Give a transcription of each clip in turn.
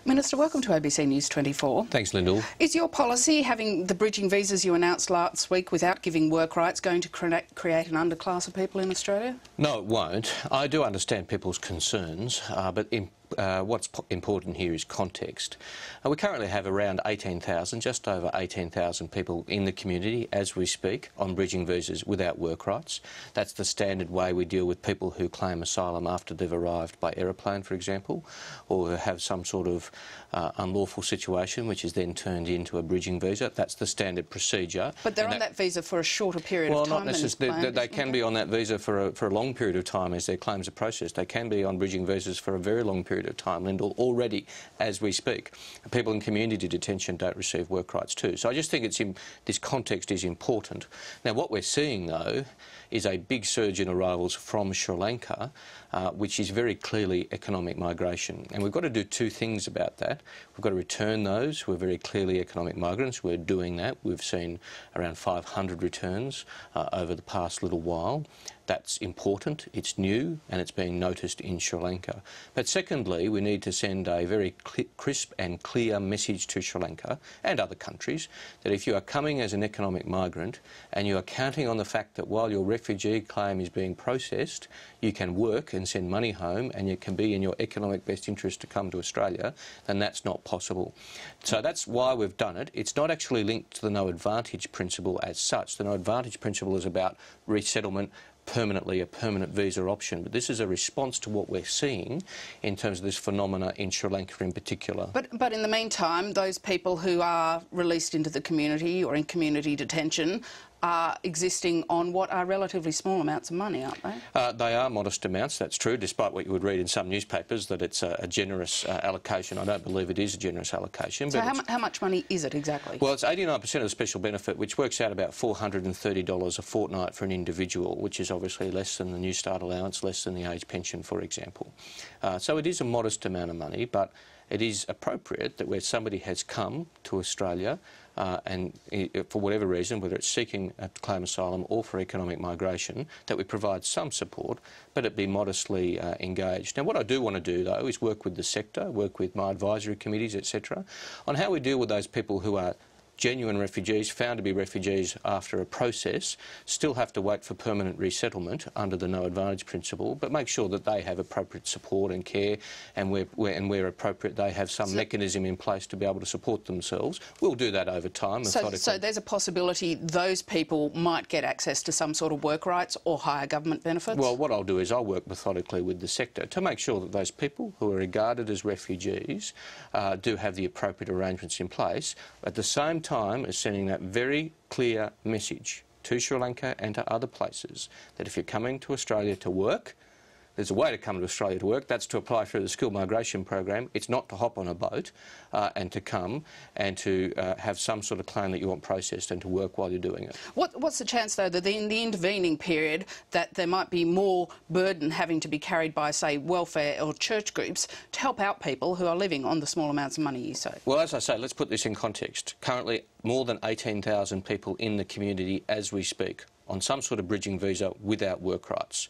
Minister, welcome to ABC News 24. Thanks, Lyndal. Is your policy, having the bridging visas you announced last week without giving work rights, going to create an underclass of people in Australia? No, it won't. I do understand people's concerns, but what's important here is context. We currently have around 18,000, just over 18,000 people in the community as we speak on bridging visas without work rights. That's the standard way we deal with people who claim asylum after they've arrived by aeroplane, for example, or who have some sort of unlawful situation which is then turned into a bridging visa. That's the standard procedure. But they're on that visa for a shorter period of time. Well, not necessarily. They can be on that visa for a long period of time as their claims are processed. They can be on bridging visas for a very long period of time, Lyndal, already as we speak. People in community detention don't receive work rights too. So I just think this context is important. Now, what we're seeing, though, is a big surge in arrivals from Sri Lanka, which is very clearly economic migration. And we've got to do two things about that. We've got to return those who are very clearly economic migrants. We're doing that. We've seen around 500 returns over the past little while. That's important, it's new, and it's being noticed in Sri Lanka. But secondly, we need to send a very crisp and clear message to Sri Lanka and other countries that if you are coming as an economic migrant and you are counting on the fact that while your refugee claim is being processed, you can work and send money home and it can be in your economic best interest to come to Australia, then that's not possible. So that's why we've done it. It's not actually linked to the no advantage principle as such. The no advantage principle is about resettlement, permanently, a permanent visa option. But this is a response to what we're seeing in terms of this phenomena in Sri Lanka in particular. But in the meantime, those people who are released into the community or in community detention are existing on what are relatively small amounts of money, aren't they? They are modest amounts, that's true, despite what you would read in some newspapers that it's a generous allocation. I don't believe it is a generous allocation. So how much money is it exactly? Well, it's 89% of the special benefit, which works out about $430 a fortnight for an individual, which is obviously less than the New Start allowance, less than the age pension, for example. So it is a modest amount of money, but it is appropriate that where somebody has come to Australia and for whatever reason, whether it's seeking to claim asylum or for economic migration, that we provide some support, but it be modestly engaged. Now, what I do want to do, though, is work with the sector, work with my advisory committees, etc., on how we deal with those people who are genuine refugees, found to be refugees after a process, still have to wait for permanent resettlement under the no advantage principle, but make sure that they have appropriate support and care, and where appropriate they have some mechanism in place to be able to support themselves. We'll do that over time. So there's a possibility those people might get access to some sort of work rights or higher government benefits? Well, what I'll do is I'll work methodically with the sector to make sure that those people who are regarded as refugees do have the appropriate arrangements in place. At the same time as sending that very clear message to Sri Lanka and to other places that if you're coming to Australia to work, there's a way to come to Australia to work. That's to apply through the skilled migration program. It's not to hop on a boat and to come and to have some sort of claim that you want processed and to work while you're doing it. What's the chance, though, that in the intervening period that there might be more burden having to be carried by, say, welfare or church groups to help out people who are living on the small amounts of money you say? Well, as I say, let's put this in context. Currently, more than 18,000 people in the community as we speak on some sort of bridging visa without work rights.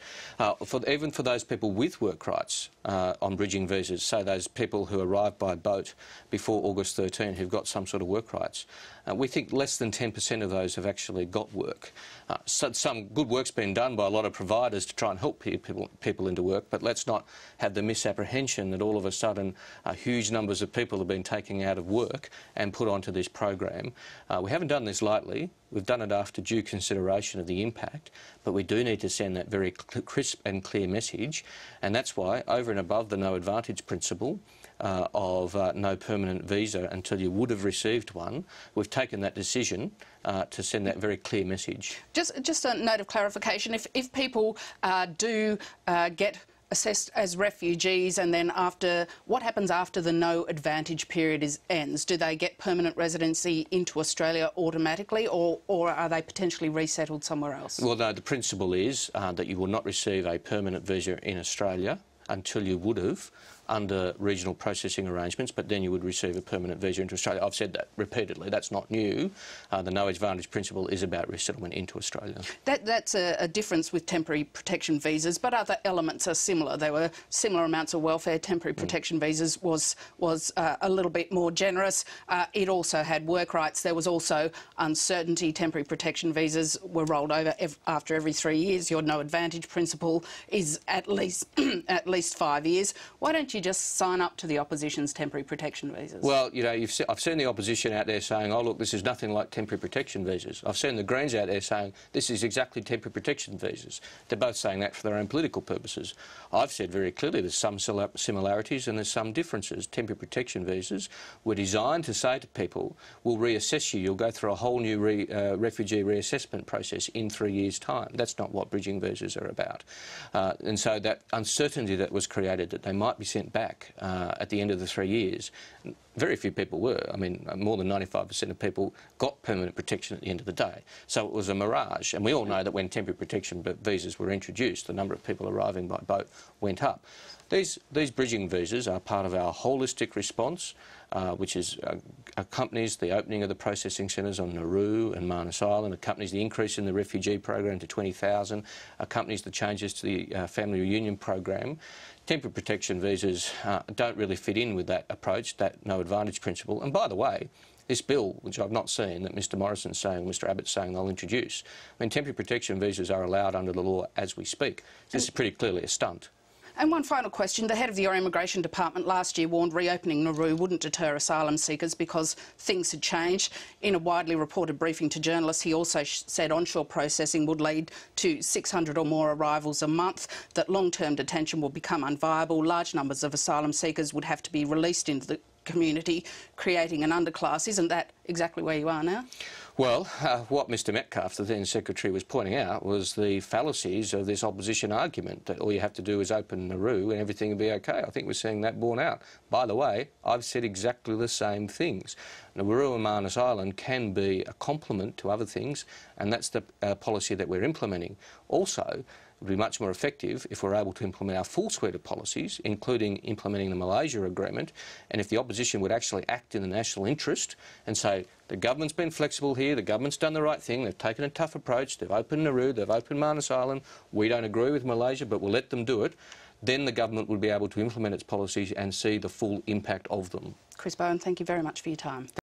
Even for those people with work rights on bridging visas, so those people who arrived by boat before August 13 who've got some sort of work rights, we think less than 10% of those have actually got work. So some good work's been done by a lot of providers to try and help people into work, but let's not have the misapprehension that all of a sudden huge numbers of people have been taken out of work and put onto this program. We haven't done this lightly. We've done it after due consideration of the impact, but we do need to send that very crisp and clear message, and that's why, over and above the no advantage principle of no permanent visa until you would have received one, we've taken that decision to send that very clear message. Just a note of clarification, if people do get assessed as refugees, and then what happens after the no advantage period ends? Do they get permanent residency into Australia automatically, or are they potentially resettled somewhere else? Well, no, the principle is that you will not receive a permanent visa in Australia until you would have under regional processing arrangements, but then you would receive a permanent visa into Australia. I've said that repeatedly. That's not new. The no advantage principle is about resettlement into Australia. That's a difference with temporary protection visas, but other elements are similar. There were similar amounts of welfare. Temporary protection visas was a little bit more generous. It also had work rights. There was also uncertainty. Temporary protection visas were rolled over after every 3 years. Your no advantage principle is at least 5 years. Why don't you just sign up to the opposition's temporary protection visas? Well, you know, I've seen the opposition out there saying, oh, look, this is nothing like temporary protection visas. I've seen the Greens out there saying, this is exactly temporary protection visas. They're both saying that for their own political purposes. I've said very clearly there's some similarities and there's some differences. Temporary protection visas were designed to say to people, we'll reassess you. You'll go through a whole new refugee reassessment process in 3 years' time. That's not what bridging visas are about. And so that uncertainty that was created, that they might be sent back at the end of the 3 years, very few people were. I mean, more than 95% of people got permanent protection at the end of the day. So it was a mirage. And we all know that when temporary protection visas were introduced, the number of people arriving by boat went up. These bridging visas are part of our holistic response, which accompanies the opening of the processing centres on Nauru and Manus Island, accompanies the increase in the refugee program to 20,000, accompanies the changes to the family reunion program. Temporary protection visas don't really fit in with that approach, that no advantage principle. And by the way, this bill, which I've not seen, that Mr Morrison's saying, Mr Abbott's saying they'll introduce, I mean, temporary protection visas are allowed under the law as we speak. So this is pretty clearly a stunt. And one final question. The head of your immigration department last year warned reopening Nauru wouldn't deter asylum seekers because things had changed. In a widely reported briefing to journalists, he also said onshore processing would lead to 600 or more arrivals a month, that long-term detention will become unviable, large numbers of asylum seekers would have to be released into the community, creating an underclass. Isn't that exactly where you are now? Well, what Mr Metcalfe, the then Secretary, was pointing out was the fallacies of this opposition argument, that all you have to do is open Nauru and everything will be OK. I think we're seeing that borne out. By the way, I've said exactly the same things. Nauru and Manus Island can be a complement to other things, and that's the policy that we're implementing. Also, it would be much more effective if we're able to implement our full suite of policies, including implementing the Malaysia Agreement, and if the opposition would actually act in the national interest and say, the government's been flexible here, the government's done the right thing, they've taken a tough approach, they've opened Nauru, they've opened Manus Island, we don't agree with Malaysia, but we'll let them do it, then the government would be able to implement its policies and see the full impact of them. Chris Bowen, thank you very much for your time.